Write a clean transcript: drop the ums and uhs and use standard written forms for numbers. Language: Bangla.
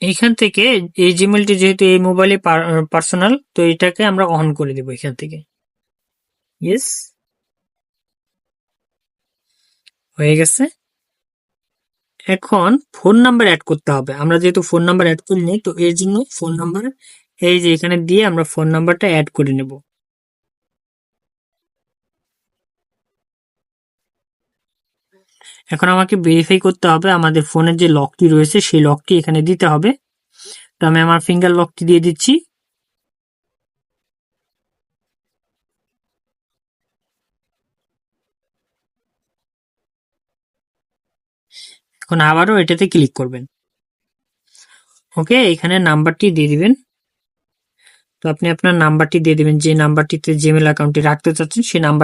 এইখান থেকে এই জিমেলটি যেহেতু এই মোবাইলে পার্সোনাল, তো এটাকে আমরা অন করে দেবো এখান থেকে। ইয়েস, হয়ে গেছে। এখন ফোন নাম্বার অ্যাড করতে হবে, আমরা যেহেতু ফোন নাম্বার অ্যাড করিনি, তো এর জন্য ফোন নাম্বার এই যে এখানে দিয়ে আমরা ফোন নাম্বারটা অ্যাড করে নেব। এখন আমাকে ভেরিফাই করতে হবে আমাদের ফোনের যে লকটি রয়েছে সেই লকটি এখানে দিতে হবে। তো আমি আমার ফিঙ্গার লকটি দিয়ে দিচ্ছি। এখন আবারও এটাতে ক্লিক করবেন। ওকে, এখানে নাম্বারটি দিয়ে দিবেন। তো আপনি আপনার নাম্বারটি দিয়ে দিবেন, যে নাম্বারটিতে জিমেল অ্যাকাউন্টটি রাখতে চাচ্ছেন সেই নাম্বার